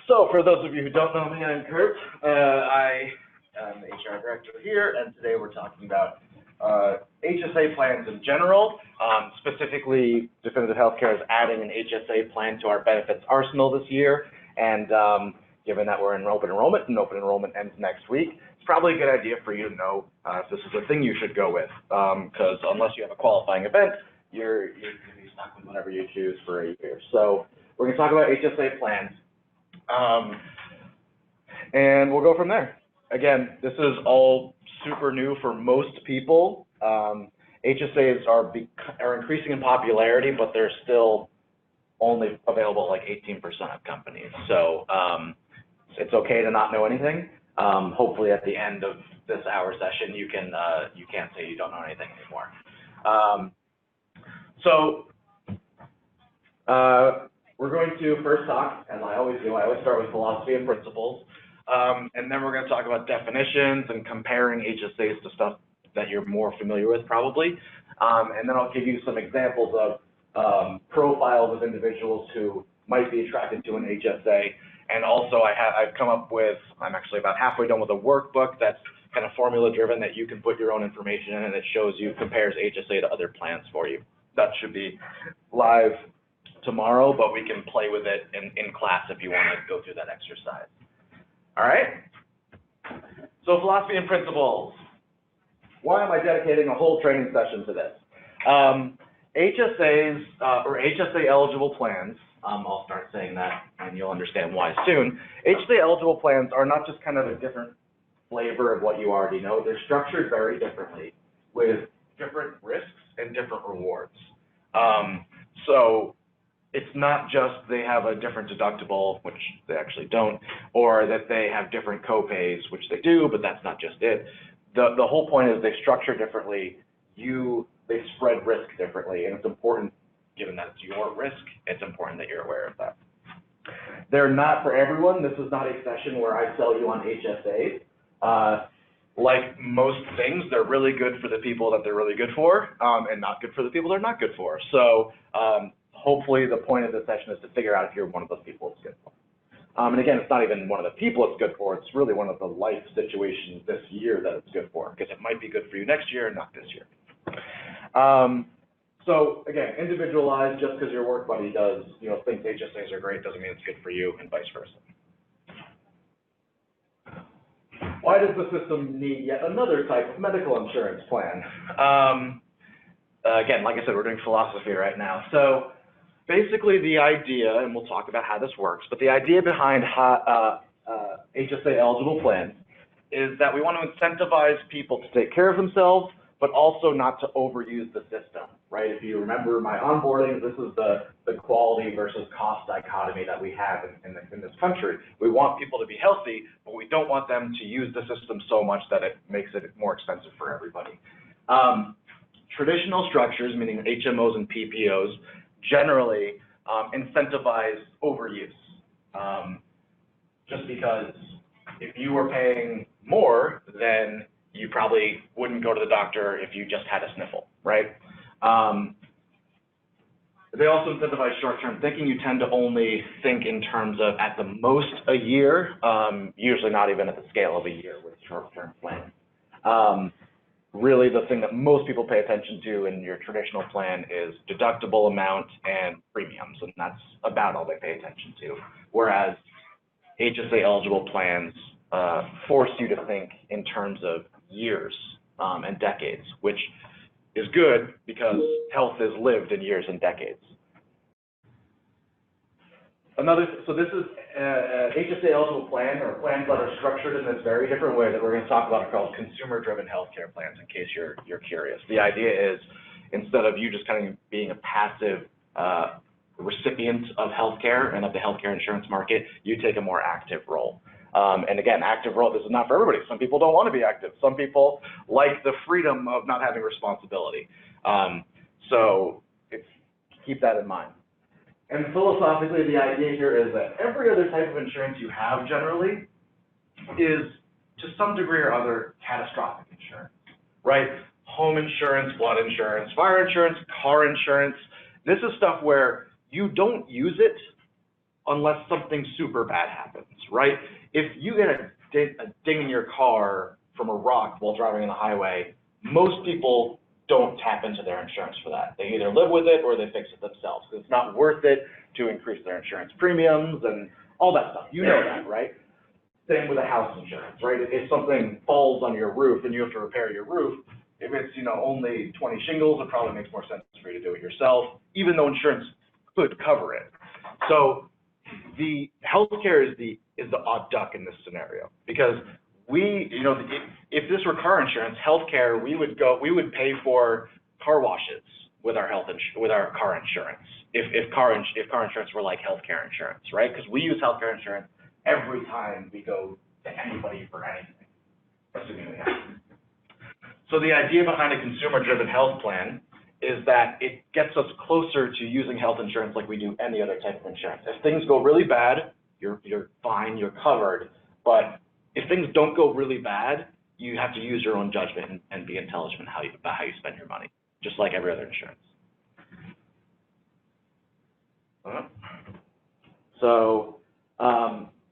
So for those of you who don't know me, I'm Kurt. I am the HR director here, and today we're talking about HSA plans in general. Specifically, Definitive Healthcare is adding an HSA plan to our benefits arsenal this year, and given that we're in open enrollment, and open enrollment ends next week, it's probably a good idea for you to know if this is a thing you should go with, because unless you have a qualifying event, you're going to be stuck with whatever you choose for a year. So we're going to talk about HSA plans. And we'll go from there. Again, this is all super new for most people. HSAs are increasing in popularity, but they're still only available at like 18% of companies. So it's okay to not know anything. Hopefully, at the end of this hour session, you can't say you don't know anything anymore. We're going to first talk, as I always do, I always start with philosophy and principles, and then we're going to talk about definitions and comparing HSAs to stuff that you're more familiar with probably, and then I'll give you some examples of profiles of individuals who might be attracted to an HSA, and also I've come up with, I'm actually about halfway done with a workbook that's kind of formula driven that you can put your own information in, and it shows you, compares HSA to other plans for you. That should be live tomorrow, but we can play with it in class if you want to go through that exercise. All right? So philosophy and principles. Why am I dedicating a whole training session to this? HSAs or HSA-eligible plans, I'll start saying that and you'll understand why soon. HSA-eligible plans are not just kind of a different flavor of what you already know. They're structured very differently with different risks and different rewards. So it's not just they have a different deductible, which they actually don't, or that they have different copays, which they do, but that's not just it. The whole point is they structure differently, they spread risk differently, and it's important, given that it's your risk, it's important that you're aware of that. They're not for everyone. This is not a session where I sell you on HSAs. Like most things, they're really good for the people that they're really good for, and not good for the people they're not good for. So hopefully the point of this session is to figure out if you're one of those people it's good for. And again, it's not even one of the people it's good for, it's really one of the life situations this year that it's good for, because it might be good for you next year and not this year. So again, individualized, just because your work buddy thinks HSAs are great doesn't mean it's good for you, and vice versa. Why does the system need yet another type of medical insurance plan? Again, like I said, we're doing philosophy right now. So basically the idea, and we'll talk about how this works, but the idea behind HSA eligible plans is that we want to incentivize people to take care of themselves, but also not to overuse the system, right? If you remember my onboarding, this is the quality versus cost dichotomy that we have in this country. We want people to be healthy, but we don't want them to use the system so much that it makes it more expensive for everybody. Traditional structures, meaning HMOs and PPOs, generally incentivize overuse. Just because if you were paying more, then you probably wouldn't go to the doctor if you just had a sniffle, right? They also incentivize short-term thinking. You tend to only think in terms of at the most a year, usually not even at the scale of a year with short-term plans. Really, the thing that most people pay attention to in your traditional plan is deductible amount and premiums, and that's about all they pay attention to. Whereas HSA-eligible plans force you to think in terms of years and decades, which is good because health is lived in years and decades. So this is HSA eligible plan, or plans that are structured in this very different way that we're going to talk about are called consumer-driven healthcare plans, in case you're curious. The idea is, instead of you just kind of being a passive recipient of healthcare and of the healthcare insurance market, you take a more active role. And again, active role, this is not for everybody. Some people don't want to be active. Some people like the freedom of not having responsibility. So keep that in mind. And philosophically, the idea here is that every other type of insurance you have generally is, to some degree or other, catastrophic insurance, right? Home insurance, flood insurance, fire insurance, car insurance. This is stuff where you don't use it, unless something super bad happens, right? If you get a ding in your car from a rock while driving on the highway, most people don't tap into their insurance for that. They either live with it or they fix it themselves, because it's not worth it to increase their insurance premiums and all that stuff. You know that, right? Same with a house insurance, right? If something falls on your roof and you have to repair your roof, if it's, only 20 shingles, it probably makes more sense for you to do it yourself, even though insurance could cover it. So the healthcare is the odd duck in this scenario, because we, if this were car insurance, healthcare, we would pay for car washes with our car insurance. If car insurance were like healthcare insurance, right? Because we use healthcare insurance every time we go to anybody for anything, assuming we have to. So the idea behind a consumer-driven health plan is that it gets us closer to using health insurance like we do any other type of insurance. If things go really bad, you're fine, you're covered. But if things don't go really bad, you have to use your own judgment and be intelligent about how you spend your money, just like every other insurance. So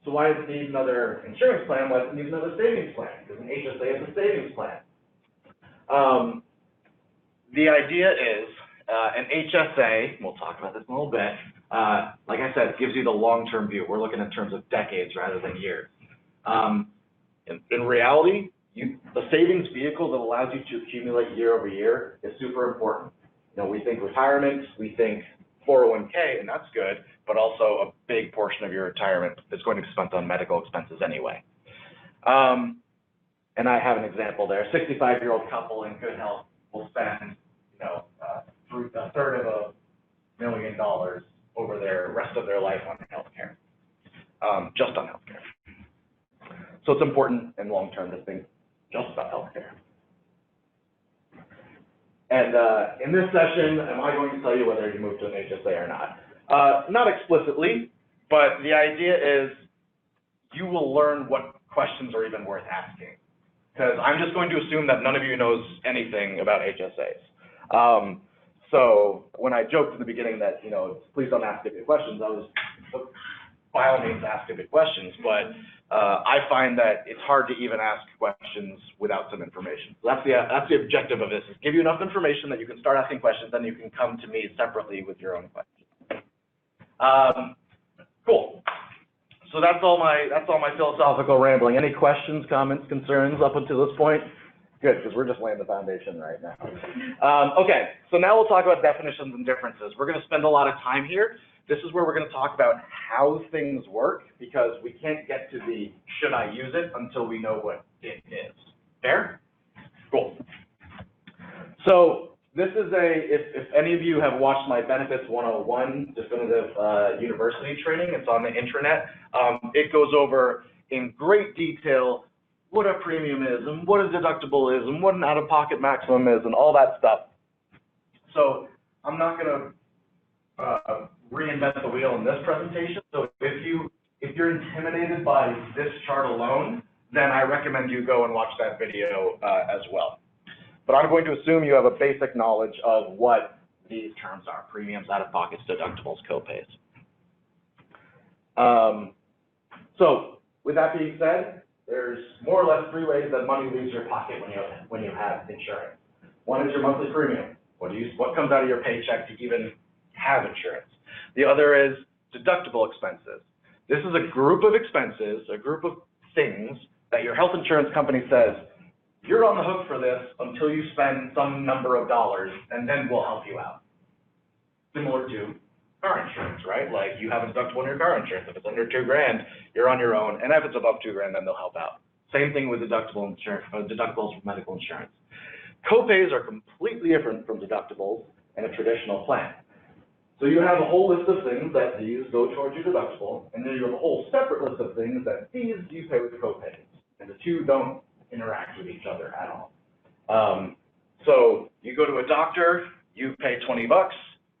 why does it need another insurance plan? Why does it need another savings plan? Because an HSA is a savings plan. The idea is an HSA, we'll talk about this in a little bit, like I said, gives you the long-term view. We're looking in terms of decades rather than years. In reality, the savings vehicle that allows you to accumulate year over year is super important. We think retirement, we think 401k, and that's good, but also a big portion of your retirement is going to be spent on medical expenses anyway. And I have an example there. A 65-year-old couple in good health will spend, a third of $1 million over their rest of their life on healthcare, just on healthcare. So it's important in long term to think just about healthcare. And in this session, am I going to tell you whether you move to an HSA or not? Not explicitly, but the idea is you will learn what questions are even worth asking. Because I'm just going to assume that none of you knows anything about HSAs. So when I joked at the beginning that, please don't ask stupid questions, I was, by all means, ask stupid questions. But I find that it's hard to even ask questions without some information. So that's the objective of this, is give you enough information that you can start asking questions, then you can come to me separately with your own questions. Cool. So that's all my philosophical rambling. Any questions, comments, concerns up until this point? Good, because we're just laying the foundation right now. Okay, so now we'll talk about definitions and differences. We're going to spend a lot of time here. This is where we're going to talk about how things work, because we can't get to the should I use it until we know what it is. Fair? Cool. So this is if any of you have watched my Benefits 101 definitive university training, it's on the intranet. It goes over in great detail what a premium is and what a deductible is and what an out-of-pocket maximum is and all that stuff. So I'm not going to reinvent the wheel in this presentation. So if you're intimidated by this chart alone, then I recommend you go and watch that video as well. But I'm going to assume you have a basic knowledge of what these terms are: premiums, out-of-pockets, deductibles, copays. So with that being said, there's more or less three ways that money leaves your pocket when you have insurance. One is your monthly premium. What comes out of your paycheck to even have insurance? The other is deductible expenses. This is a group of expenses, a group of things that your health insurance company says, you're on the hook for this until you spend some number of dollars, and then we'll help you out. Similar to car insurance, right? Like you have a deductible on your car insurance. If it's under $2,000, you're on your own, and if it's above $2,000, then they'll help out. Same thing with deductibles for medical insurance. Copays are completely different from deductibles in a traditional plan. So you have a whole list of things that these go towards your deductible, and then you have a whole separate list of things that these you pay with copays, and the two don't interact with each other at all. So you go to a doctor, you pay $20,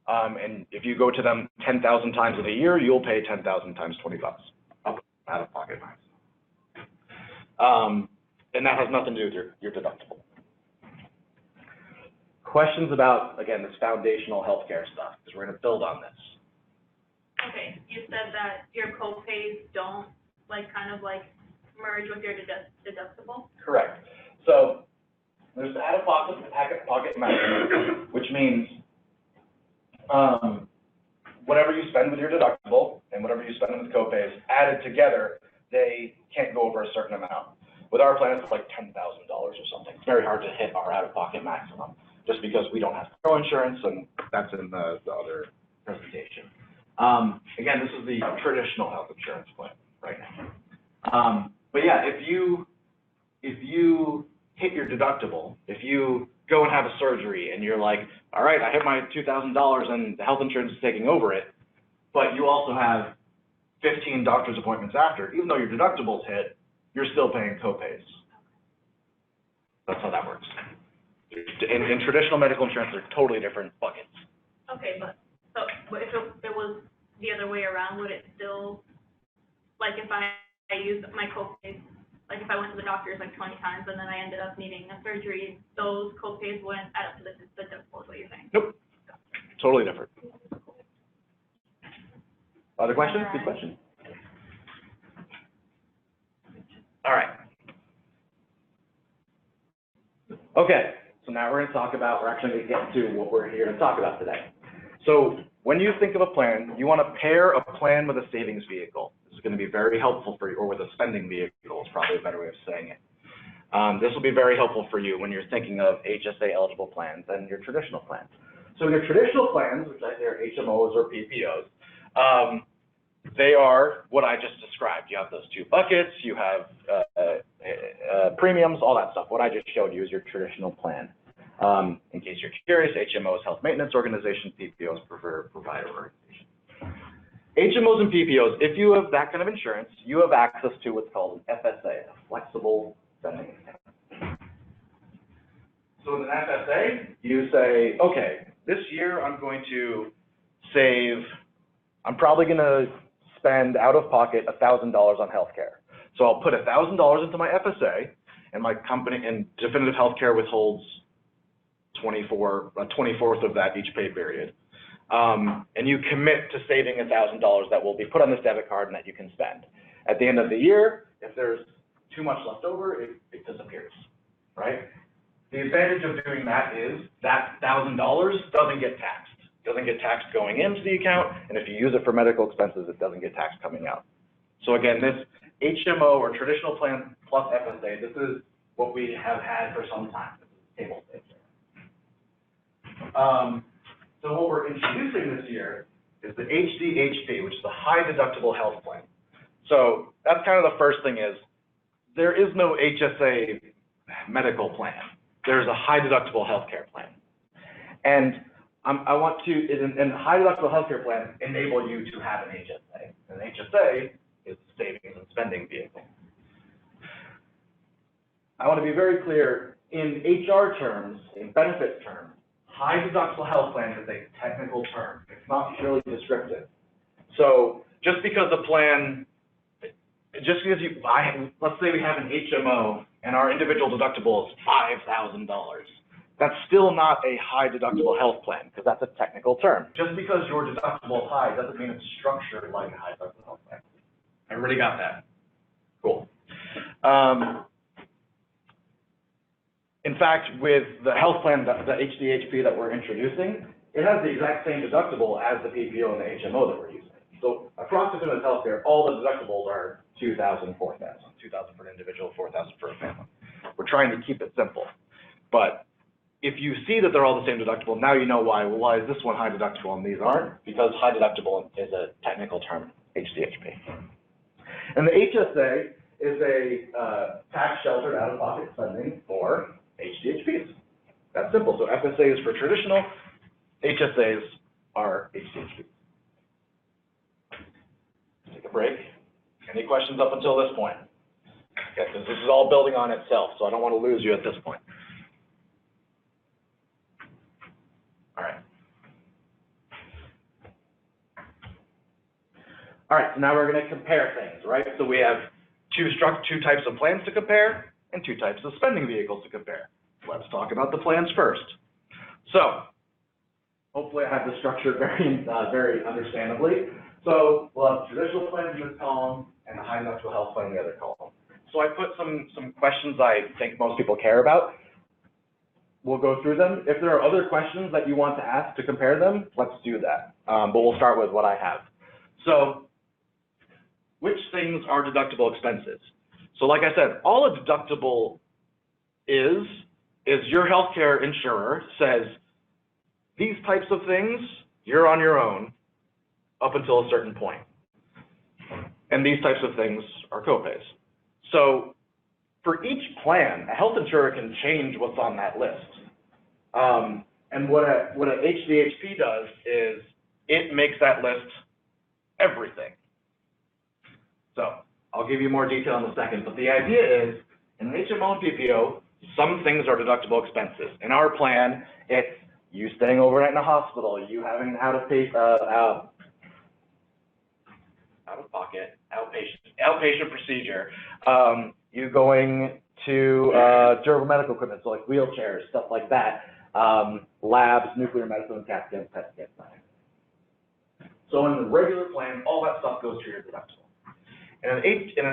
and if you go to them 10,000 times in a year, you'll pay 10,000 times $20 out of pocket. And that has nothing to do with your deductible. Questions about, again, this foundational healthcare stuff, because we're going to build on this. Okay, you said that your copays don't kind of merge with your deductible? Correct. So there's the out-of-pocket maximum, which means whatever you spend with your deductible and whatever you spend with copays added together, they can't go over a certain amount. With our plan, it's like $10,000 or something. It's very hard to hit our out-of-pocket maximum, just because we don't have coinsurance, and that's in the other presentation. Again, this is the traditional health insurance plan right now. But yeah, if you hit your deductible, if you go and have a surgery and you're like, all right, I hit my $2,000 and the health insurance is taking over it, but you also have 15 doctor's appointments after, even though your deductible's hit, you're still paying copays. That's how that works. In traditional medical insurance, they're totally different buckets. Okay, but if it was the other way around, would it still, if I use my copays, if I went to the doctor's 20 times and then I ended up needing a surgery, those copays wouldn't add up to the deductible, is what you're saying? Nope. Totally different. Other questions? Good question. All right. Okay, so now we're actually going to get to what we're here to talk about today. So when you think of a plan, you want to pair a plan with a savings vehicle. This is going to be very helpful for you, or with a spending vehicle is probably a better way of saying it. This will be very helpful for you when you're thinking of HSA eligible plans and your traditional plans. So your traditional plans, which I say are HMOs or PPOs, they are what I just described. You have those two buckets, you have premiums, all that stuff. What I just showed you is your traditional plan. In case you're curious, HMOs, health maintenance organizations, PPOs, preferred provider organizations. HMOs and PPOs, if you have that kind of insurance, you have access to what's called an FSA, a flexible spending account. So with an FSA, you say, okay, this year I'm going to save, I'm probably going to spend out of pocket $1,000 on healthcare. So I'll put $1,000 into my FSA, and my company, and Definitive Healthcare withholds a 24th of that each pay period. And you commit to saving $1,000 that will be put on this debit card and that you can spend. At the end of the year, if there's too much left over, it disappears, right? The advantage of doing that is that $1,000 doesn't get taxed. It doesn't get taxed going into the account, and if you use it for medical expenses, it doesn't get taxed coming out. So again, this HMO or traditional plan plus FSA, this is what we have had for some time. This is table stakes. So what we're introducing this year is the HDHP, which is the high deductible health plan. So that's kind of the first thing is, there is no HSA medical plan. There's a high deductible healthcare plan. And I want to, in a high deductible healthcare plan, enable you to have an HSA. An HSA is a savings and spending vehicle. I want to be very clear, in HR terms, in benefits terms, high deductible health plan is a technical term. It's not purely descriptive. So just because a plan, just because let's say we have an HMO and our individual deductible is $5,000. That's still not a high deductible health plan, because that's a technical term. Just because your deductible is high doesn't mean it's structured like a high deductible health plan. Everybody got that? Cool. In fact, with the health plan, the HDHP that we're introducing, it has the exact same deductible as the PPO and the HMO that we're using. So across Definitive Healthcare, all the deductibles are $2,000, $4,000, $2,000 for an individual, $4,000 for a family. We're trying to keep it simple. But if you see that they're all the same deductible, now you know why. Well, why is this one high deductible and these aren't? Because high deductible is a technical term, HDHP. And the HSA is a tax-sheltered out-of-pocket spending for HDHPs. That's simple. So FSA is for traditional, HSAs are HDHPs. Take a break. Any questions up until this point? Okay, because this is all building on itself, so I don't want to lose you at this point. All right. All right, so now we're going to compare things, right? So we have two types of plans to compare and two types of spending vehicles to compare. Let's talk about the plans first. So hopefully I have this structured very understandably. So we'll have traditional plans in this column and a high deductible health plan in the other column. So I put some questions I think most people care about. We'll go through them. If there are other questions that you want to ask to compare them, let's do that. But we'll start with what I have. So which things are deductible expenses? So like I said, all a deductible is your healthcare insurer says, these types of things, you're on your own up until a certain point. And these types of things are copays. So for each plan, a health insurer can change what's on that list. And what a HDHP does is it makes that list everything. So I'll give you more detail in a second, but the idea is in an HMO and PPO, some things are deductible expenses. In our plan, it's you staying overnight in a hospital, you having an out-of-pocket, outpatient procedure, you going to durable medical equipment, so like wheelchairs, stuff like that, labs, nuclear medicine, CAT scans, PET scans. So in the regular plan, all that stuff goes to your deductible. In an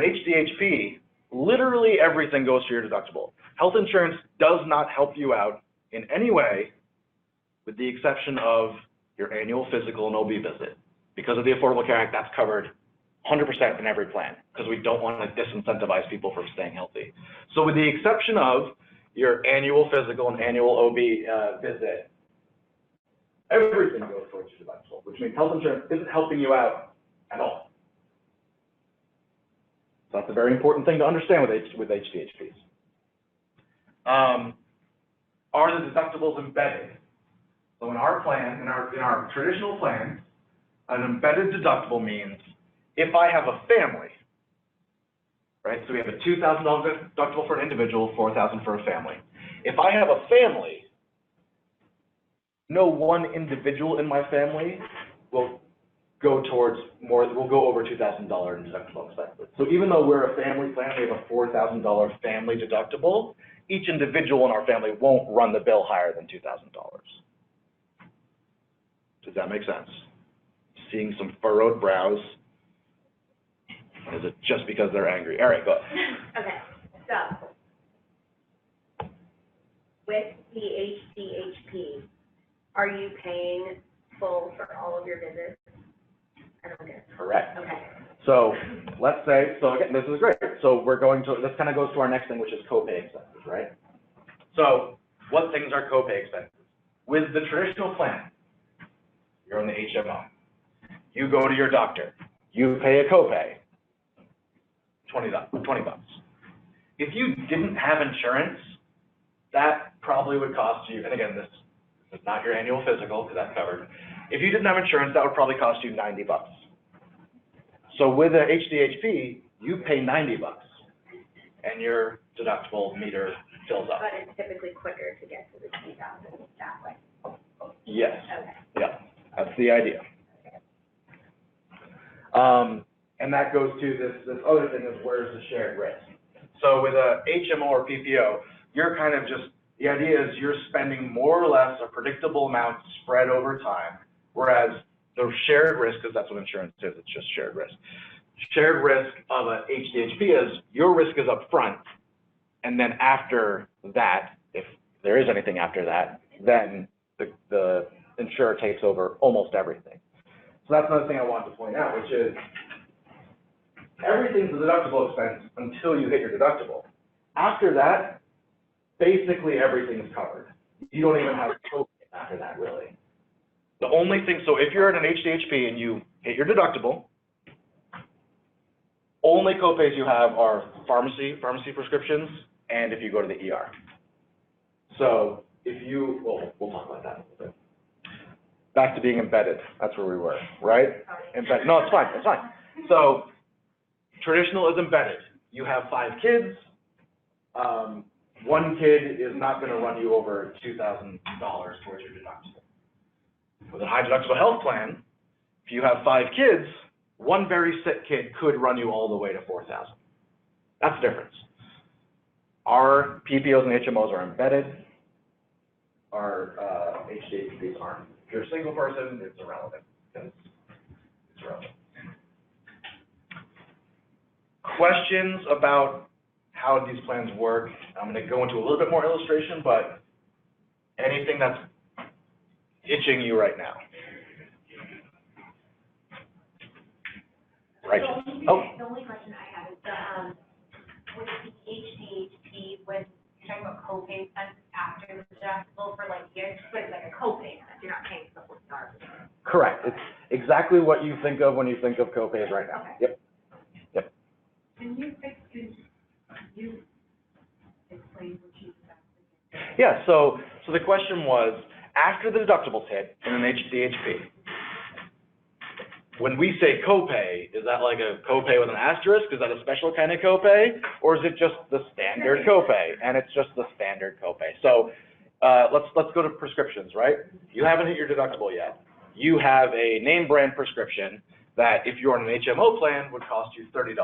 HDHP, literally everything goes to your deductible. Health insurance does not help you out in any way, with the exception of your annual physical and OB visit. Because of the Affordable Care Act, that's covered 100% in every plan, because we don't want to disincentivize people from staying healthy. So with the exception of your annual physical and annual OB visit, everything goes towards your deductible, which means health insurance isn't helping you out at all. So that's a very important thing to understand with HDHPs. Are the deductibles embedded? So in our plan, in our traditional plans, an embedded deductible means if I have a family, right? So we have a $2,000 deductible for an individual, $4,000 for a family. If I have a family, no one individual in my family will go towards more, will go over $2,000 in deductible expenses. So even though we're a family plan, we have a $4,000 family deductible, each individual in our family won't run the bill higher than $2,000. Does that make sense? Seeing some furrowed brows. Is it just because they're angry? All right, go ahead. Okay, so with the HDHP, are you paying full for all of your visits? I don't get it. Correct. Okay. So let's say, so again, this is great. So we're going to, this kind of goes to our next thing, which is copay expenses, right? So what things are copay expenses? With the traditional plan, you're on the HMO. You go to your doctor. You pay a copay, $20. If you didn't have insurance, that probably would cost you, and again, this is not your annual physical, because that's covered. If you didn't have insurance, that would probably cost you $90. So with a HDHP, you pay $90, and your deductible meter fills up. But it's typically quicker to get to the 2,000 that way. Yes. Okay. Yeah, that's the idea. And that goes to this other thing is where's the shared risk. So with a HMO or PPO, you're kind of just, the idea is you're spending more or less a predictable amount spread over time, whereas the shared risk, because that's what insurance is, it's just shared risk. Shared risk of a HDHP is your risk is up front, and then after that, if there is anything after that, then the insurer takes over almost everything. So that's another thing I wanted to point out, which is everything's a deductible expense until you hit your deductible. After that, basically everything's covered. You don't even have copay after that, really. The only thing, so if you're at an HDHP and you hit your deductible, only copays you have are pharmacy prescriptions, and if you go to the ER. So if you, well, we'll talk about that a little bit. Back to being embedded, that's where we were, right? Embedded, no, it's fine, it's fine. So traditional is embedded. You have 5 kids. One kid is not going to run you over $2,000 towards your deductible. With a high deductible health plan, if you have 5 kids, one very sick kid could run you all the way to $4,000. That's the difference. Our PPOs and HMOs are embedded. Our HDHPs aren't. If you're a single person, it's irrelevant. It's irrelevant. questions about how these plans work? I'm going to go into a little bit more illustration, but anything that's itching you right now? Right. The only question I have is with the HDHP, when you're talking about copay expenses after the deductible for like years, but it's like a copay expense, you're not paying for the full charge. Correct. It's exactly what you think of when you think of copays right now. Okay. Yep. Yep. Can you explain what you said? Yeah, so the question was, after the deductibles hit in an HDHP, when we say copay, is that like a copay with an asterisk? Is that a special kind of copay? Or is it just the standard copay? And it's just the standard copay. So let's go to prescriptions, right? You haven't hit your deductible yet. You have a name brand prescription that if you're on an HMO plan would cost you $30,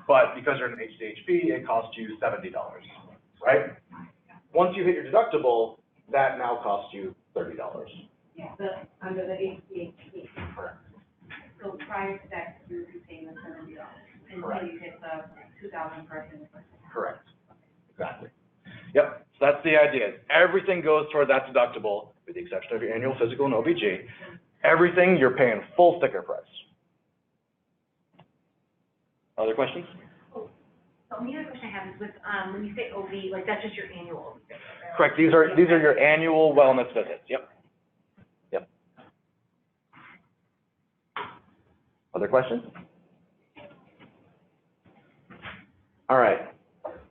but because you're in an HDHP, it costs you $70, right? Once you hit your deductible, that now costs you $30. Yeah, under the HDHP. So prior to that, you would be paying the $70 until you hit the 2,000 person. Correct. Exactly. Yep. So that's the idea. Everything goes toward that deductible, with the exception of your annual physical and OBG. Everything you're paying full sticker price. Other questions? So the other question I have is with, when you say OB, like that's just your annual. Correct. These are your annual wellness visits. Yep. Yep. Other questions? All right.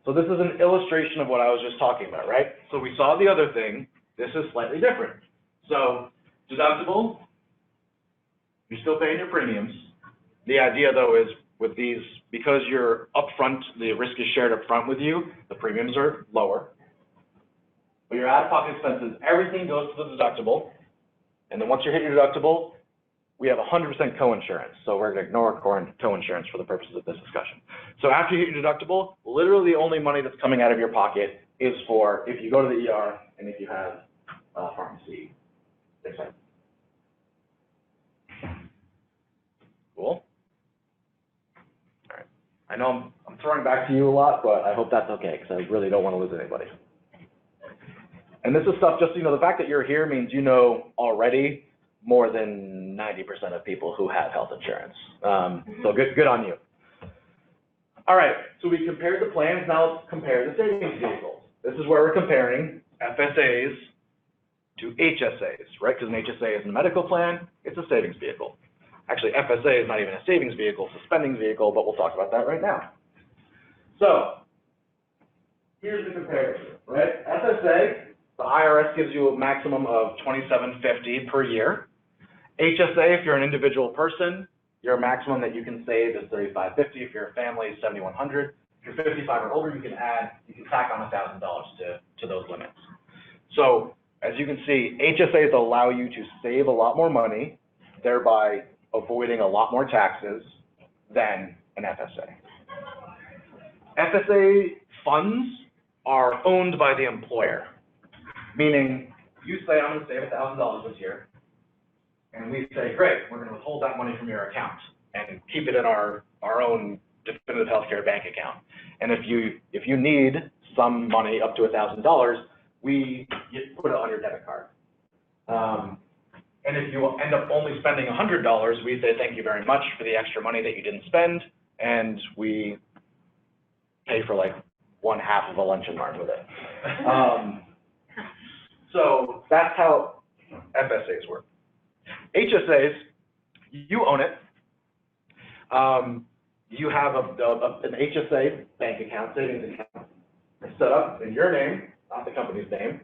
So this is an illustration of what I was just talking about, right? So we saw the other thing. This is slightly different. So deductible, you're still paying your premiums. The idea though is with these, because you're upfront, the risk is shared upfront with you, the premiums are lower. But your out-of-pocket expenses, everything goes to the deductible. And then once you hit your deductible, we have 100% coinsurance. So we're going to ignore coinsurance for the purposes of this discussion. So after you hit your deductible, literally the only money that's coming out of your pocket is for if you go to the ER and if you have pharmacy expenses. Cool. All right. I know I'm throwing back to you a lot, but I hope that's okay because I really don't want to lose anybody. And this is stuff, just so you know, the fact that you're here means you know already more than 90% of people who have health insurance. So good on you. All right, so we compared the plans, now let's compare the savings vehicles. This is where we're comparing FSAs to HSAs, right? Because an HSA is a medical plan, it's a savings vehicle. Actually, FSA is not even a savings vehicle, it's a spending vehicle, but we'll talk about that right now. So, here's the comparison, right? FSA, the IRS gives you a maximum of $2,750 per year. HSA, if you're an individual person, your maximum that you can save is $3,550. If you're a family, it's $7,100. If you're 55 or older, you can tack on $1,000 to those limits. So as you can see, HSAs allow you to save a lot more money, thereby avoiding a lot more taxes than an FSA. FSA funds are owned by the employer, meaning you say, I'm going to save $1,000 this year. And we say, great, we're going to withhold that money from your account and keep it in our own definitive healthcare bank account. And if you need some money up to $1,000, we put it on your debit card. And if you end up only spending $100, we say thank you very much for the extra money that you didn't spend, and we pay for like 1/2 of a lunch and learn with it. So that's how FSAs work. HSAs, you own it. You have an HSA bank account, savings account, set up in your name, not the company's name.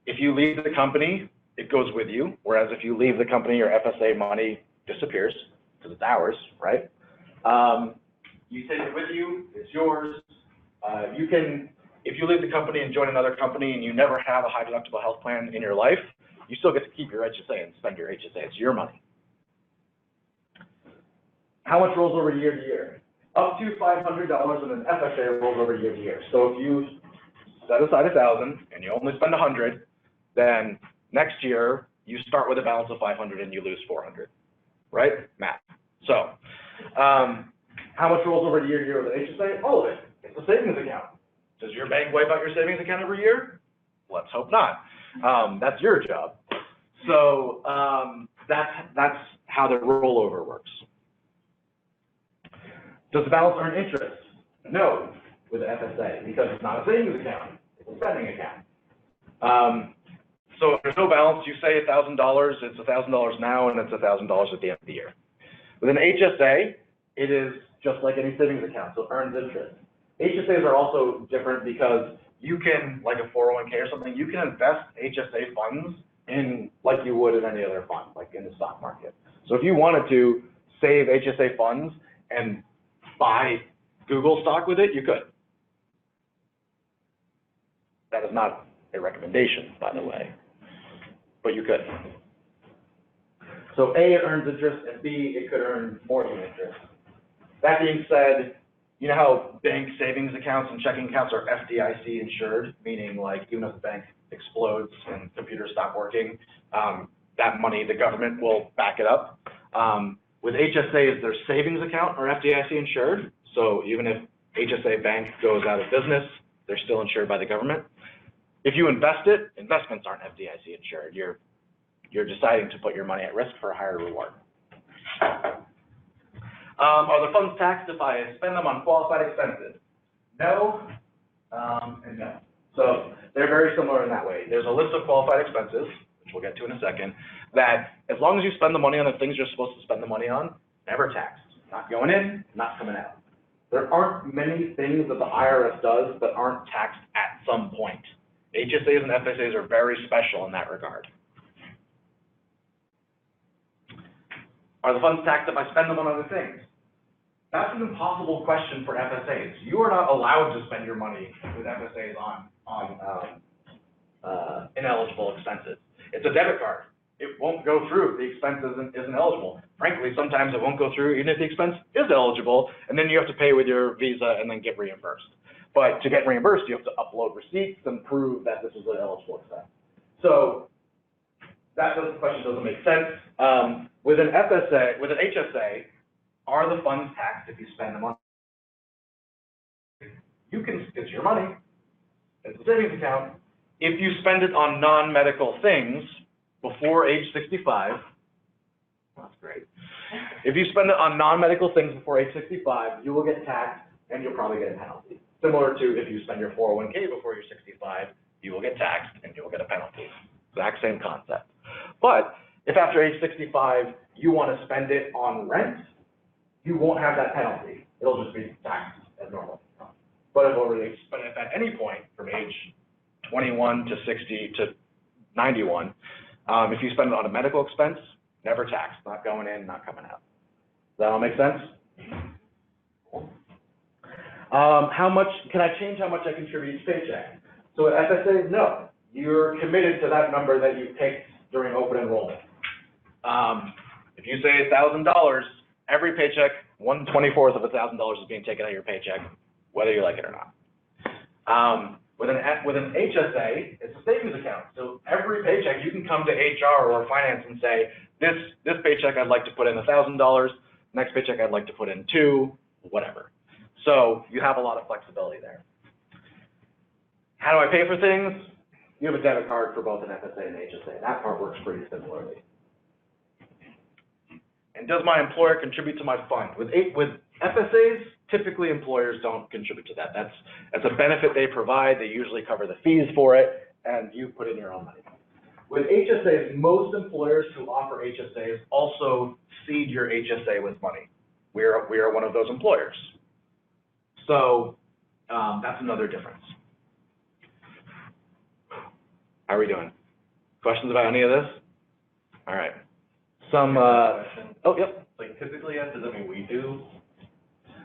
If you leave the company, it goes with you, whereas if you leave the company, your FSA money disappears, because it's ours, right? You take it with you, it's yours. You can, if you leave the company and join another company and you never have a high deductible health plan in your life, you still get to keep your HSA and spend your HSA. It's your money. How much rolls over year to year? Up to $500 in an FSA rolls over year to year. So if you set aside $1,000 and you only spend $100, then next year you start with a balance of $500 and you lose $400, right? Math. So how How much rolls over year to year with an HSA? All of it. It's a savings account. Does your bank wipe out your savings account every year? Let's hope not. That's your job. So that's how the rollover works. Does the balance earn interest? No, with the FSA, because it's not a savings account, it's a spending account. So if there's no balance, you say $1,000, it's $1,000 now, and it's $1,000 at the end of the year. With an HSA, it is just like any savings account, so it earns interest. HSAs are also different because you can, like a 401k or something, you can invest HSA funds in like you would in any other fund, like in the stock market. So if you wanted to save HSA funds and buy Google stock with it, you could. That is not a recommendation, by the way, but you could. So A, it earns interest, and B, it could earn more than interest. That being said, you know how bank savings accounts and checking accounts are FDIC insured, meaning like even if the bank explodes and computers stop working, that money, the government will back it up. With HSAs, their savings account are FDIC insured, so even if HSA Bank goes out of business, they're still insured by the government. If you invest it, investments aren't FDIC insured. You're deciding to put your money at risk for a higher reward. Are the funds taxed if I spend them on qualified expenses? No, and no. So they're very similar in that way. There's a list of qualified expenses, which we'll get to in a second, that as long as you spend the money on the things you're supposed to spend the money on, never taxed. Not going in, not coming out. There aren't many things that the IRS does that aren't taxed at some point. HSAs and FSAs are very special in that regard. Are the funds taxed if I spend them on other things? That's an impossible question for FSAs. You are not allowed to spend your money with FSAs on ineligible expenses. It's a debit card. It won't go through if the expense isn't eligible. Frankly, sometimes it won't go through even if the expense is eligible, and then you have to pay with your Visa and then get reimbursed. But to get reimbursed, you have to upload receipts and prove that this is an eligible expense. So that question doesn't make sense. With an HSA, are the funds taxed if you spend them on? It's your money. It's a savings account. If you spend it on non-medical things before age 65, that's great. If you spend it on non-medical things before age 65, you will get taxed and you'll probably get a penalty. Similar to if you spend your 401k before you're 65, you will get taxed and you will get a penalty. Exact same concept. But if after age 65, you want to spend it on rent, you won't have that penalty. It'll just be taxed as normal. But if at any point from age 21 to 60 to 91, if you spend it on a medical expense, never taxed, not going in, not coming out. Does that all make sense? Can I change how much I contribute each paycheck? So at FSA, no. You're committed to that number that you picked during open enrollment. If you say $1,000, every paycheck, 1/24 of $1,000 is being taken out of your paycheck, whether you like it or not. With an HSA, it's a savings account. So every paycheck, you can come to HR or finance and say, this paycheck I'd like to put in $1,000, next paycheck I'd like to put in $2,000, whatever. So you have a lot of flexibility there. How do I pay for things? You have a debit card for both an FSA and HSA. That part works pretty similarly. And does my employer contribute to my fund? With FSAs, typically employers don't contribute to that. That's a benefit they provide. They usually cover the fees for it, and you put in your own money. With HSAs, most employers who offer HSAs also seed your HSA with money. We are one of those employers. So that's another difference. How are we doing? Questions about any of this? All right. Oh, yep. Like typically, yes, does that mean we do?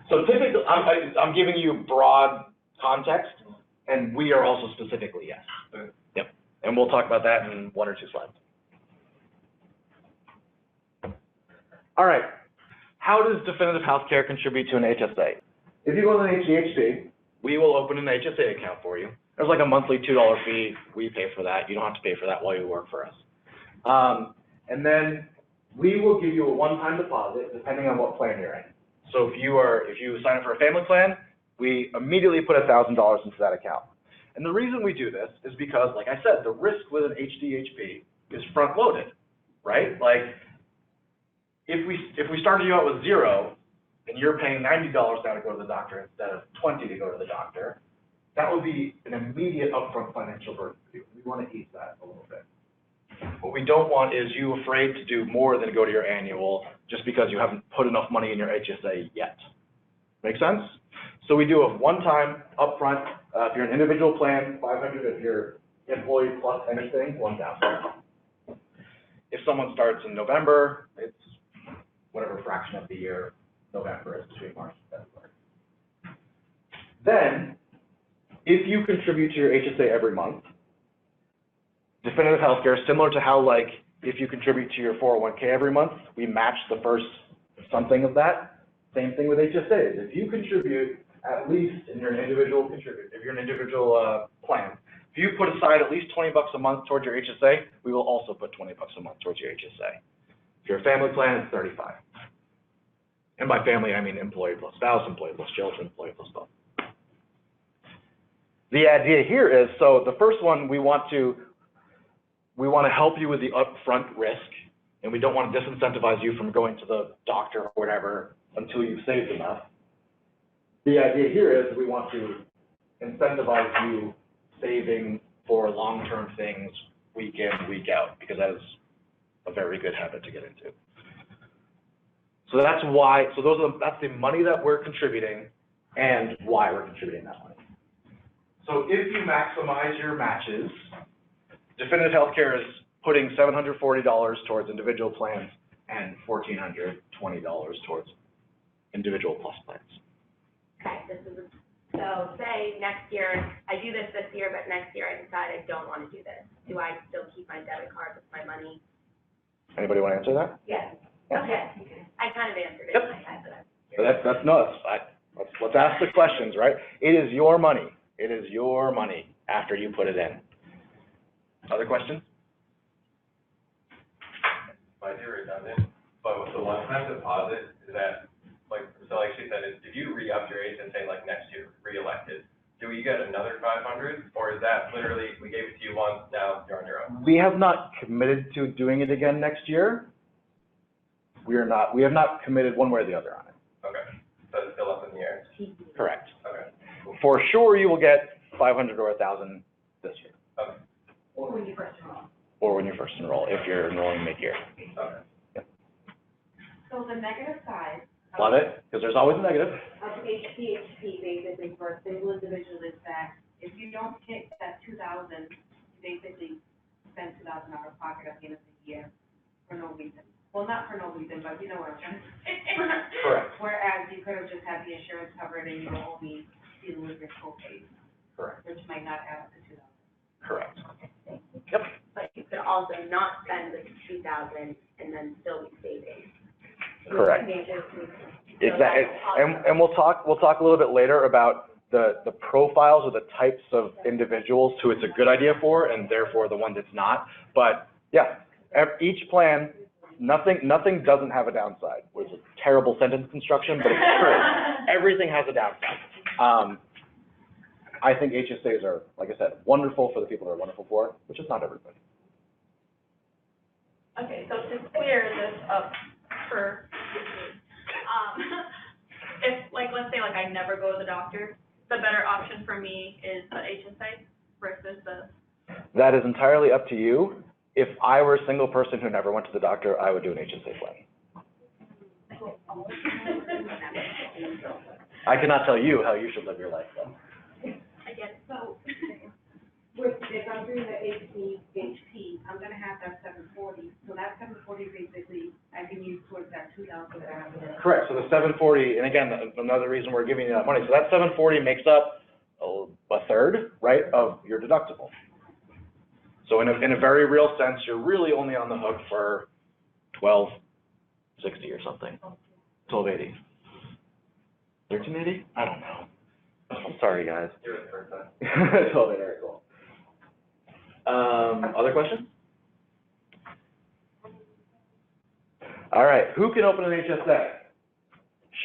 So typically, I'm giving you broad context, and we are also specifically yes. Okay. Yep. And we'll talk about that in 1 or 2 slides. All right. How does Definitive Healthcare contribute to an HSA? If you go to an HDHP, we will open an HSA account for you. There's like a monthly $2 fee. We pay for that. You don't have to pay for that while you work for us. And then we will give you a one-time deposit, depending on what plan you're in. So if you sign up for a family plan, we immediately put $1,000 into that account. And the reason we do this is because, like I said, the risk with an HDHP is front-loaded, right? Like, if we started you out with 0, and you're paying $90 now to go to the doctor instead of $20 to go to the doctor, that would be an immediate upfront financial burden for you. We want to ease that a little bit. What we don't want is you afraid to do more than go to your annual just because you haven't put enough money in your HSA yet. Make sense? So we do a one-time upfront, if you're an individual plan, $500, if you're employee plus anything, $1,000. If someone starts in November, it's whatever fraction of the year November is between March and February. Then, if you contribute to your HSA every month, Definitive Healthcare, similar to how, like, if you contribute to your 401k every month, we match the first something of that. Same thing with HSAs. If you contribute at least in your individual if you're an individual plan, if you put aside at least $20 a month towards your HSA, we will also put $20 a month towards your HSA. If you're a family plan, it's $35. And by family, I mean employee plus spouse, employee plus children, employee plus both. The idea here is, so the first one, we want to help you with the upfront risk, and we don't want to disincentivize you from going to the doctor or whatever until you've saved enough. The idea here is we want to incentivize you saving for long-term things week in, week out, because that is a very good habit to get into. So that's why, that's the money that we're contributing and why we're contributing that money. So if you maximize your matches, Definitive Healthcare is putting $740 towards individual plans and $1,420 towards individual plus plans. Okay, so say next year, I do this year, but next year I decide I don't want to do this. Do I still keep my debit card with my money? Anybody want to answer that? Yes. Yeah. Okay, I kind of answered it Yep. in my head, but So that's nuts. Let's ask the questions, right? It is your money. It is your money after you put it in. Other questions? Might be redundant, but with the one-time deposit, is that, like she said, if you re-up your HSA like next year, re-elected, do we get another 500, or is that literally, we gave it to you once, now you're on your own? We have not committed to doing it again next year. We have not committed one way or the other on it. Okay, so it's still up in the air? Correct. Okay, For sure, you will get 500 or 1,000 this year, okay, Or when you first enroll. or when you first enroll, if you're enrolling mid-year. okay. So the negative side Love it, because there's always a negative. of HDHP basically for a single individual is that if you don't hit that 2,000, you basically spend 2,000 out of pocket at the end of the year for no reason. Well, not for no reason, but you know what I'm trying to say. Correct. Whereas you could have just had the insurance covered and you were only dealing with your copays, Correct. which might not add up to 2,000. Correct. Yep. But you could also not spend the 2,000 and then still be saving. Correct. So Exactly. that's And we'll talk a little bit later about the profiles or the types of individuals who it's a good idea for, and therefore the ones it's not. But yeah, each plan, nothing doesn't have a downside, which is a terrible sentence construction, but it's true. Everything has a downside. I think HSAs are, like I said, wonderful for the people they're wonderful for, which is not everybody. Okay, so to clear this up for, if, like, let's say, like, I never go to the doctor, the better option for me is the HSA versus the, That is entirely up to you. If I were a single person who never went to the doctor, I would do an HSA plan. I cannot tell you how you should live your life, though. I guess, So, if I'm doing the HDHP, I'm gonna have that 740, so that 740 basically, I can use towards that 2,000 that I have there. Correct, so the 740, and again, another reason we're giving you that money, so that 740 makes up a third, right, of your deductible. So in a very real sense, you're really only on the hook for $1,260 or something, $1,280. $1,380? I don't know. I'm sorry, guys. You're the first time. $1,280, very cool. Other questions? All right, who can open an HSA?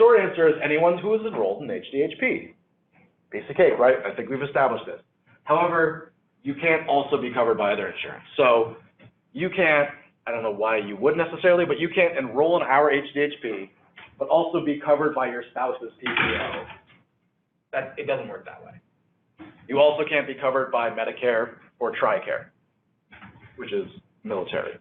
Short answer is anyone who is enrolled in HDHP. Piece of cake, right? I think we've established this. However, you can't also be covered by other insurance. So you can't, I don't know why you would necessarily, but you can't enroll in our HDHP, but also be covered by your spouse's PPO. It doesn't work that way. You also can't be covered by Medicare or TRICARE, which is military.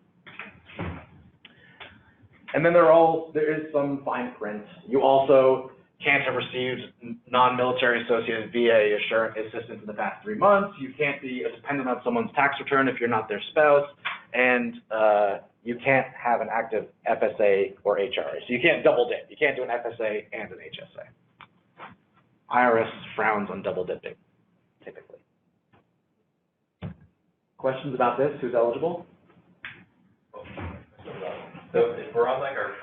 And then there is some fine print. You also can't have received non-military associated VA assistance in the past 3 months. You can't be a dependent on someone's tax return if you're not their spouse, and you can't have an active FSA or HRA. So you can't double dip. You can't do an FSA and an HSA. IRS frowns on double dipping, typically. Questions about this? Who's eligible? So if we're on like our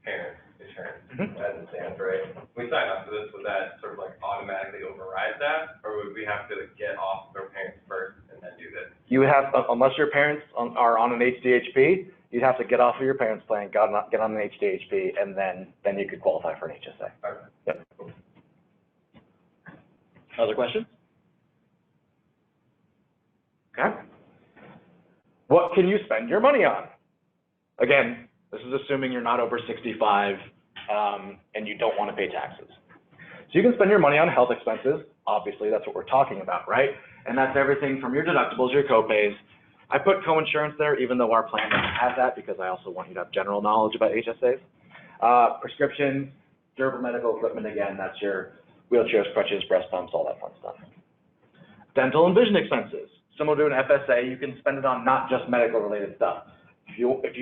parents' insurance, as it stands, right? We sign up for this, would that sort of like automatically override that? Or would we have to get off our parents first and then do this? You have, unless your parents are on an HDHP, you'd have to get off of your parents' plan, get on an HDHP, and then you could qualify for an HSA. Okay. Yep. Other questions? Okay. What can you spend your money on? Again, this is assuming you're not over 65 and you don't want to pay taxes. So you can spend your money on health expenses. Obviously, that's what we're talking about, right? And that's everything from your deductibles, your copays. I put coinsurance there, even though our plan doesn't have that, because I also want you to have general knowledge about HSAs. Prescriptions, durable medical equipment, again, that's your wheelchairs, crutches, breast pumps, all that fun stuff. Dental and vision expenses. Similar to an FSA, you can spend it on not just medical related stuff. If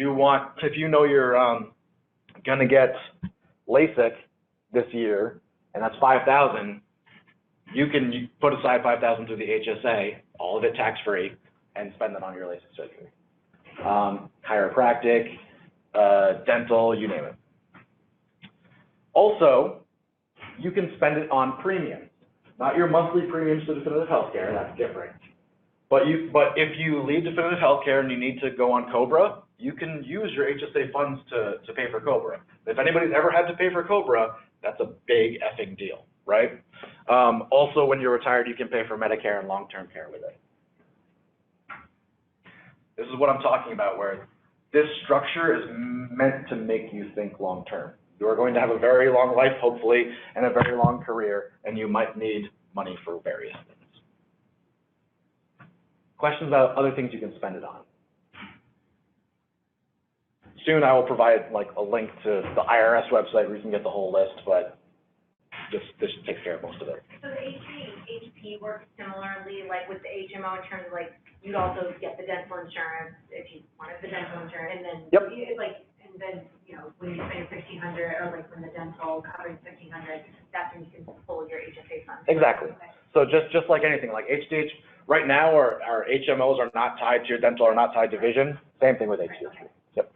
you know you're gonna get LASIK this year, and that's $5,000, you can put aside $5,000 through the HSA, all of it tax-free, and spend it on your LASIK surgery. Chiropractic, dental, you name it. Also, you can spend it on premiums, not your monthly premiums to definitive healthcare, that's different. But if you leave definitive healthcare and you need to go on COBRA, you can use your HSA funds to pay for COBRA. If anybody's ever had to pay for COBRA, that's a big effing deal, right? Also, when you're retired, you can pay for Medicare and long-term care with it. This is what I'm talking about, where this structure is meant to make you think long-term. You are going to have a very long life, hopefully, and a very long career, and you might need money for various things. Questions about other things you can spend it on? Soon I will provide like a link to the IRS website where you can get the whole list, but this takes care of most of it. So the HDHP works similarly, like with the HMO in terms of like, you'd also get the dental insurance if you wanted the dental insurance, and then Yep. it's like, and then, you know, when you spend $1,500, or like when the dental covers $1,500, that's when you can pull your HSA funds. Exactly. Okay. So just like anything, like right now our HMOs are not tied to your dental, are not tied to vision. Same thing with HDHP. Yep.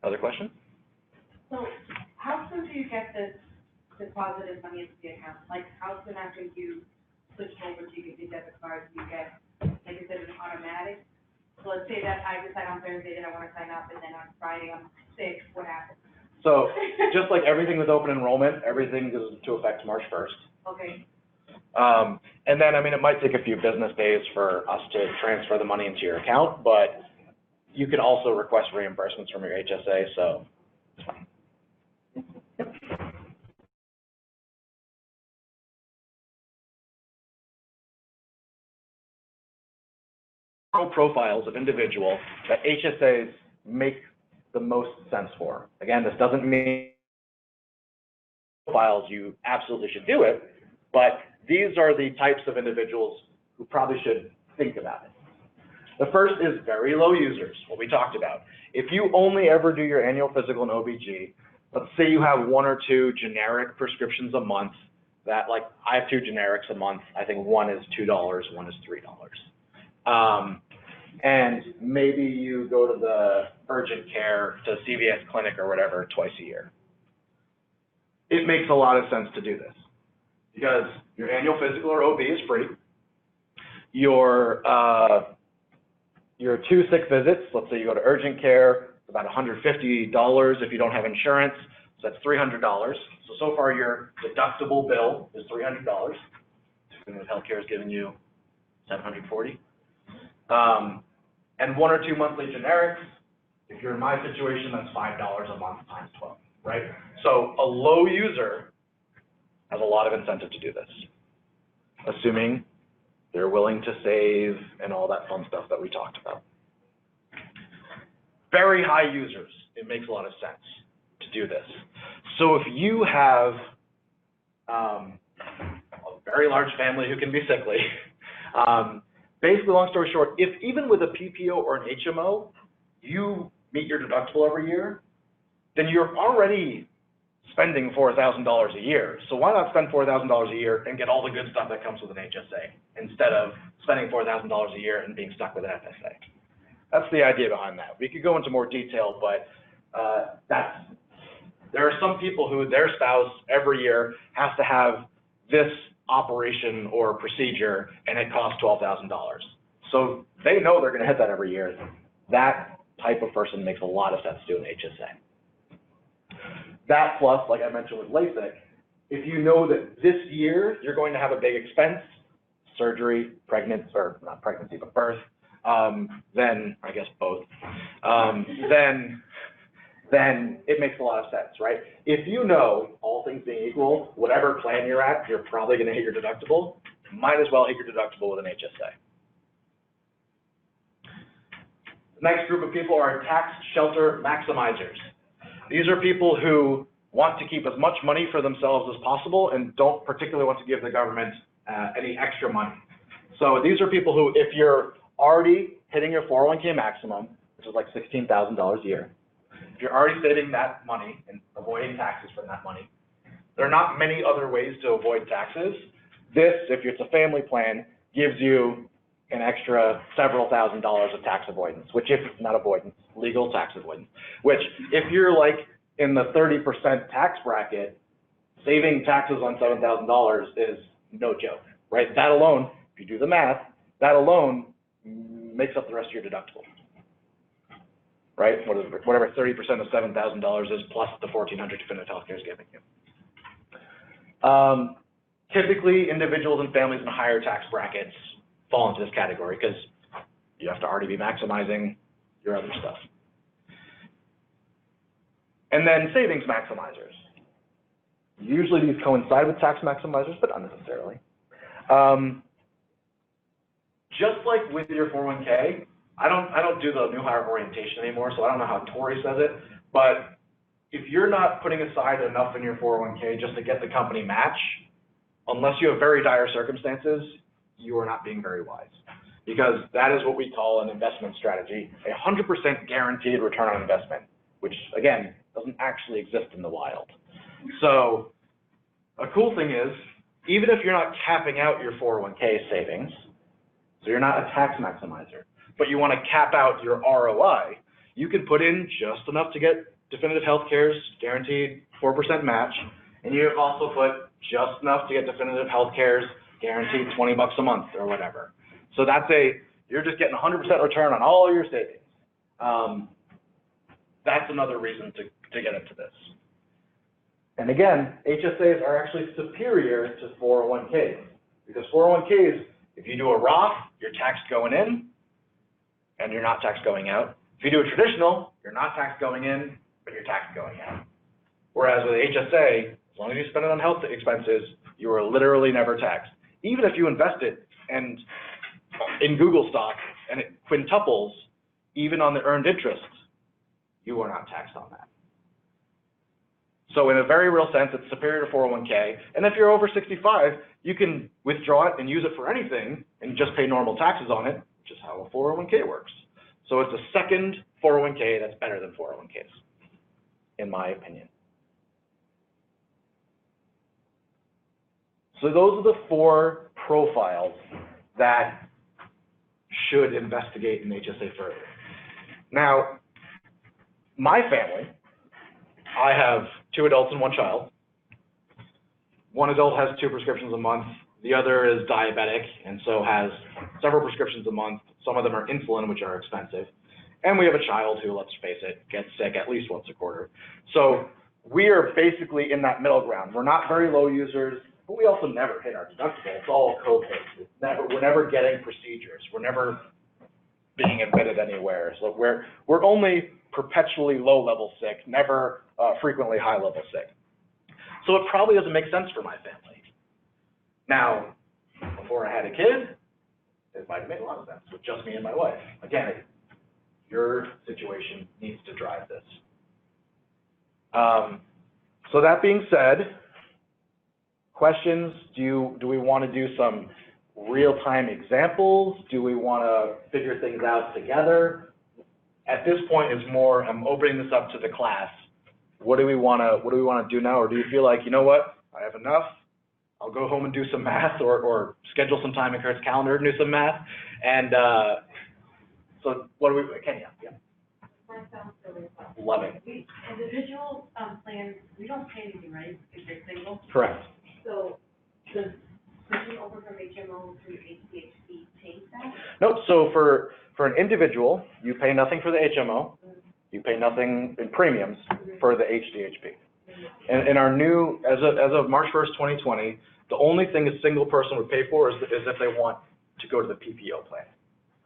Other questions? So how soon do you get this deposited money into the account? Like, how soon after you switch over to your debit card, do you get, like, is it an automatic? So let's say that I decide on Thursday that I want to sign up, and then on Friday I'm sick, what happens? So just like everything with open enrollment, everything goes into effect March 1st. Okay. And then, I mean, it might take a few business days for us to transfer the money into your account, but you can also request reimbursements from your HSA, so it's fine. Profiles of individual that HSAs make the most sense for. Again, this doesn't mean profiles you absolutely should do it, but these are the types of individuals who probably should think about it. The first is very low users, what we talked about. If you only ever do your annual physical and OBG, let's say you have 1 or 2 generic prescriptions a month, that like I have 2 generics a month, I think one is $2, one is $3. And maybe you go to the urgent care, to CVS clinic or whatever twice a year. It makes a lot of sense to do this because your annual physical or OB is free. Your 2 sick visits, let's say you go to urgent care, about $150 if you don't have insurance, so that's $300. So far your deductible bill is $300. Definitive healthcare is giving you $740. And 1 or 2 monthly generics. If you're in my situation, that's $5 a month times 12, right? So a low user has a lot of incentive to do this, assuming they're willing to save and all that fun stuff that we talked about. Very high users, it makes a lot of sense to do this. So if you have a very large family who can be sickly, basically, long story short, if even with a PPO or an HMO, you meet your deductible every year, then you're already spending $4,000 a year. So why not spend $4,000 a year and get all the good stuff that comes with an HSA instead of spending $4,000 a year and being stuck with an FSA? That's the idea behind that. We could go into more detail, but there are some people who their spouse every year has to have this operation or procedure and it costs $12,000. So they know they're going to hit that every year. That type of person makes a lot of sense to do an HSA. That plus, like I mentioned with LASIK, if you know that this year you're going to have a big expense, surgery, pregnancy, or not pregnancy, but birth, then, I guess both, then it makes a lot of sense, right? If you know, all things being equal, whatever plan you're at, you're probably going to hit your deductible, might as well hit your deductible with an HSA. The next group of people are tax shelter maximizers. These are people who want to keep as much money for themselves as possible and don't particularly want to give the government any extra money. So these are people who, if you're already hitting your 401k maximum, which is like $16,000 a year, if you're already saving that money and avoiding taxes from that money, there are not many other ways to avoid taxes. This, if it's a family plan, gives you an extra several $1,000s of tax avoidance, which if not avoidance, legal tax avoidance, which if you're like in the 30% tax bracket, saving taxes on $7,000 is no joke, right? That alone, if you do the math, that alone makes up the rest of your deductible, right? Whatever 30% of $7,000 is plus the $1,400 definitive healthcare is giving you. Typically, individuals and families in higher tax brackets fall into this category because you have to already be maximizing your other stuff. And then savings maximizers. Usually these coincide with tax maximizers, but not necessarily. Just like with your 401k, I don't do the new hire orientation anymore, so I don't know how Tori says it, but if you're not putting aside enough in your 401k just to get the company match, unless you have very dire circumstances, you are not being very wise. Because that is what we call an investment strategy, a 100% guaranteed return on investment, which again, doesn't actually exist in the wild. So a cool thing is, even if you're not capping out your 401k savings, so you're not a tax maximizer, but you want to cap out your ROI, you can put in just enough to get definitive healthcare's guaranteed 4% match, and you have also put just enough to get definitive healthcare's guaranteed $20 a month or whatever. So you're just getting 100% return on all your savings. That's another reason to get into this. And again, HSAs are actually superior to 401ks, because 401ks, if you do a Roth, you're taxed going in, and you're not taxed going out. If you do a traditional, you're not taxed going in, but you're taxed going out. Whereas with HSA, as long as you spend it on health expenses, you are literally never taxed. Even if you invest it in Google stock and it quintuples, even on the earned interest, you are not taxed on that. So in a very real sense, it's superior to 401k. And if you're over 65, you can withdraw it and use it for anything and just pay normal taxes on it, which is how a 401k works. So it's a second 401k that's better than 401ks, in my opinion. So those are the 4 profiles that should investigate an HSA further. Now, my family, I have 2 adults and 1 child. One adult has 2 prescriptions a month. The other is diabetic and so has several prescriptions a month. Some of them are insulin, which are expensive. And we have a child who, let's face it, gets sick at least once a quarter. So we are basically in that middle ground. We're not very low users, but we also never hit our deductible. It's all copays. We're never getting procedures. We're never being admitted anywhere. So we're only perpetually low-level sick, never frequently high-level sick. So it probably doesn't make sense for my family. Now, before I had a kid, it might have made a lot of sense with just me and my wife. Again, your situation needs to drive this. So that being said, questions, do we want to do some real-time examples? Do we want to figure things out together? At this point is more, I'm opening this up to the class. What do we want to do now? Or do you feel like, you know what, I have enough, I'll go home and do some math, or schedule some time in Kurt's calendar and do some math? And so what do we, Kenya? Yeah. That sounds really fun. Love it. We, individual, plans, we don't pay anything, right, if they're single? Correct. So, does switching over from HMO to HDHP change that? Nope, so for an individual, you pay nothing for the HMO, you pay nothing in premiums for the HDHP. And in our new, as of March 1st, 2020, the only thing a single person would pay for is if they want to go to the PPO plan.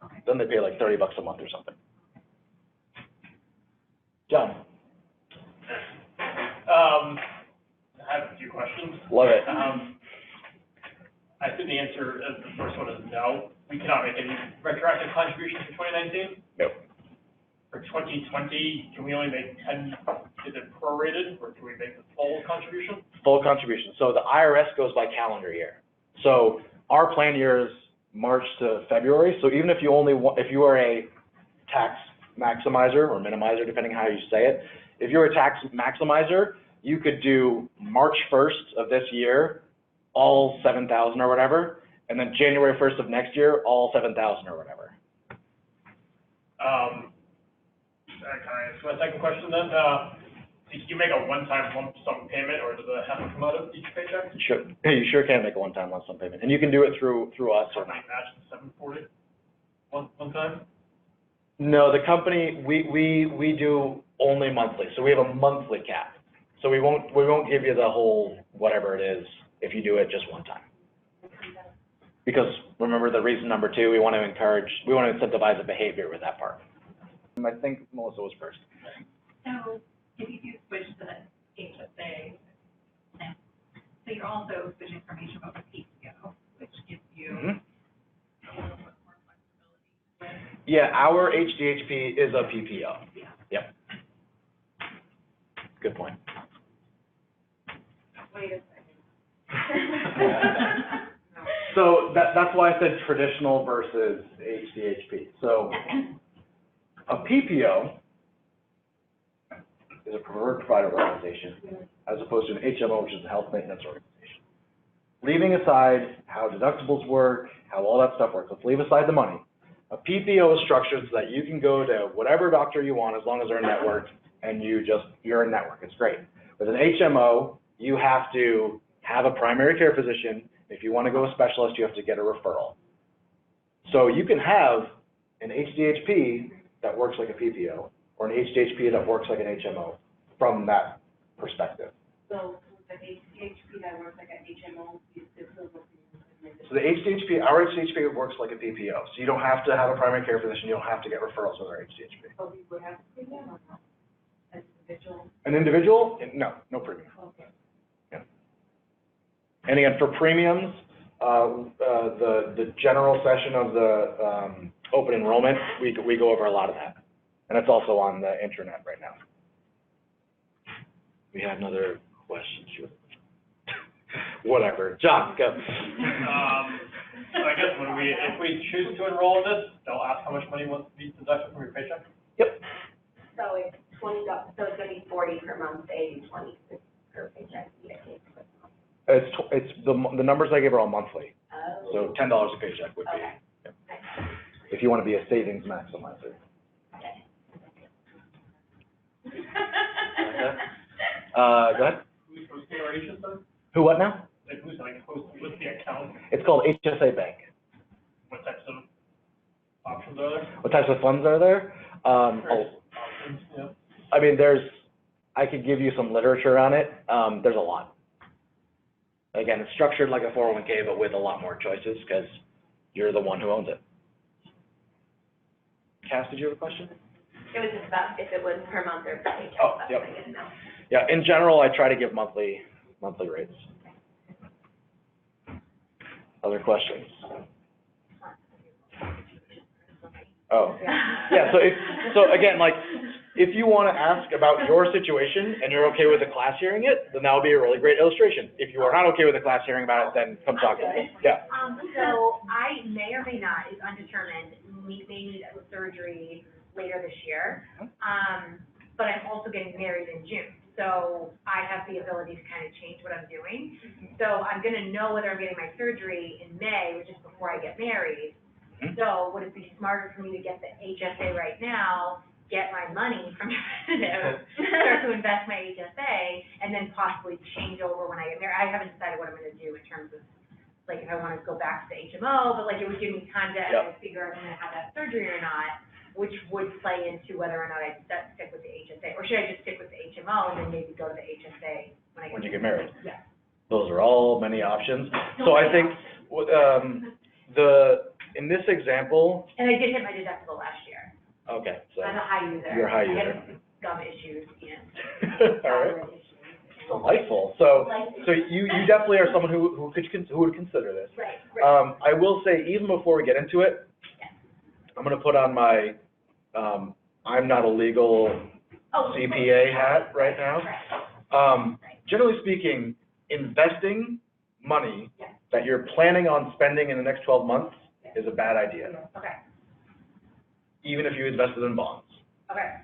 Okay. Then they pay like $30 a month or something. John? I have a few questions. Love it. I think the answer, the first one is no. We cannot make any retroactive contributions for 2019. Nope. For 2020, can we only make 10, is it prorated, or can we make the full contribution? Full contribution. So the IRS goes by calendar year. So our plan year is March to February. So even if you if you are a tax maximizer or minimizer, depending how you say it, if you're a tax maximizer, you could do March 1st of this year, all 7,000 or whatever, and then January 1st of next year, all 7,000 or whatever. Can I ask my second question then? Do you make a one-time lump sum payment, or does it have to come out of each paycheck? Sure. You sure can make a one-time lump sum payment, and you can do it through us or Can not. I match the 740 one time? No, the company, we do only monthly, so we have a monthly cap. So we won't give you the whole whatever it is if you do it just one time. Because remember the reason number two, we want to incentivize the behavior with that part. I think Melissa was first. So if you do switch to the HSA, so you're also switching from HMO to PPO, which gives you a little bit more flexibility. Yeah, our HDHP is a PPO. Yep. Good point. Wait a second. So that's why I said traditional versus HDHP. So a PPO is a preferred provider organization as opposed to an HMO, which is a health maintenance organization. Leaving aside how deductibles work, how all that stuff works, let's leave aside the money. A PPO is structured so that you can go to whatever doctor you want as long as they're in network, and you're in network. It's great. With an HMO, you have to have a primary care physician. If you want to go to a specialist, you have to get a referral. So you can have an HDHP that works like a PPO, or an HDHP that works like an HMO from that perspective. So the HDHP that works like an HMO, you still look. So the our HDHP works like a PPO. So you don't have to have a primary care physician. You don't have to get referrals with our HDHP. So we would have to pay them or not? As individual? An individual? No premium. Okay. Yeah. And again, for premiums, the general session of the open enrollment, we go over a lot of that. And it's also on the intranet right now. We have another question. Whatever. John, go. So I guess if we choose to enroll in this, they'll ask how much money wants to be deducted from your paycheck? Yep. So it's $20, so it's gonna be 40 per month, 80, 20 per paycheck. It's the numbers I gave are all monthly. Oh. So $10 a paycheck would be, Okay. yep. If you want to be a savings maximizer. Go ahead. Who's hosting our HSA? Who, what now? Like who's hosting, what's the account? It's called HSA Bank. What types of options are there? What types of funds are there? Yeah. I mean, I could give you some literature on it. There's a lot. Again, it's structured like a 401k, but with a lot more choices, because you're the one who owns it. Cass, did you have a question? It was just about if it was per month or per paycheck. Oh, that's yep. what I didn't know. Yeah, in general, I try to give monthly rates. Other questions? Oh, yeah, so again, like, if you want to ask about your situation and you're okay with the class hearing it, then that would be a really great illustration. If you are not okay with the class hearing about it, then come talk to me. Yeah. So I may or may not, is undetermined, may need a surgery later this year. But I'm also getting married in June. So I have the ability to kind of change what I'm doing. So I'm gonna know whether I'm getting my surgery in May, which is before I get married. So would it be smarter for me to get the HSA right now, get my money from Definitive, start to invest my HSA, and then possibly change over when I get married? I haven't decided what I'm gonna do in terms of, like, if I wanna go back to the HMO, but like, it would give me time to figure out if I'm gonna have that surgery or not, which would play into whether or not I stick with the HSA, or should I just stick with the HMO and then maybe go to the HSA when you get married. Yeah. Those are all many options. So I think, in this example, And I did hit my deductible last year. okay, so. I'm a high user. You're a high user. I have gum issues, and All right. thyroid issues. Delightful. So you definitely are someone who would consider this. Right. I will say, even before we get into it, I'm gonna put on my, I'm not a legal CPA hat right now. Generally speaking, investing money that you're planning on spending in the next 12 months is a bad idea, Okay, even if you invested in bonds. okay.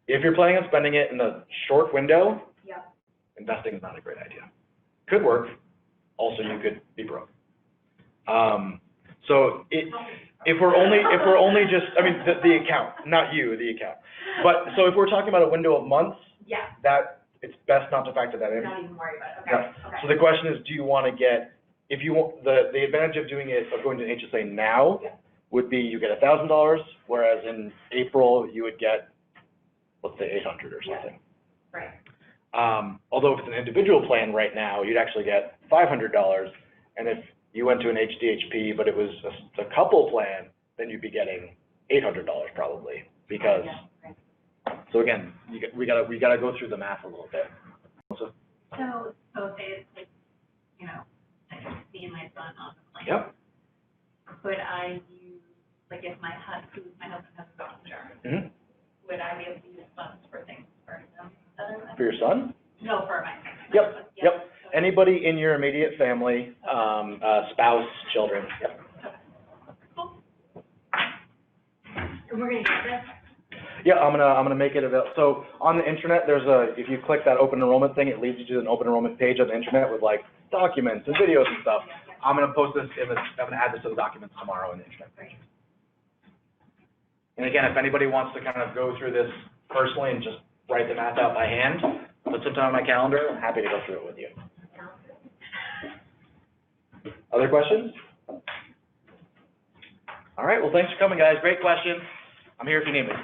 If you're planning on spending it in a short window, Yep. investing is not a great idea. Could work, also you could be broke. So if we're only just, I mean, the account, not you, the account. But, so if we're talking about a window of months, Yeah, that, it's best not to factor that in. not even worry about it, No. okay, okay. So the question is, do you want to get, if you want, the advantage of doing it, of going to an HSA now would be you get $1,000, whereas in April, you would get, let's say, 800 or something. Right. Although if it's an individual plan right now, you'd actually get $500, and if you went to an HDHP, but it was a couple plan, then you'd be getting $800 probably, because, so again, we gotta go through the math a little bit. So say it's like, you know, I can see my son on the plane. Yep. Could I use, like, if my husband has a doctor, would I be able to use funds for things for him? For your son? No, for my. Yep, yep. Anybody in your immediate family, spouse, children, yep. And we're gonna get this? Yeah, I'm gonna make it available. So on the internet, if you click that open enrollment thing, it leads you to an open enrollment page on the internet with like documents and videos and stuff. I'm gonna post this, I'm gonna add this to the documents tomorrow on the internet. And again, if anybody wants to kind of go through this personally and just write the math out by hand, put some time on my calendar, I'm happy to go through it with you. Other questions? All right, well, thanks for coming, guys. Great question. I'm here if you need me.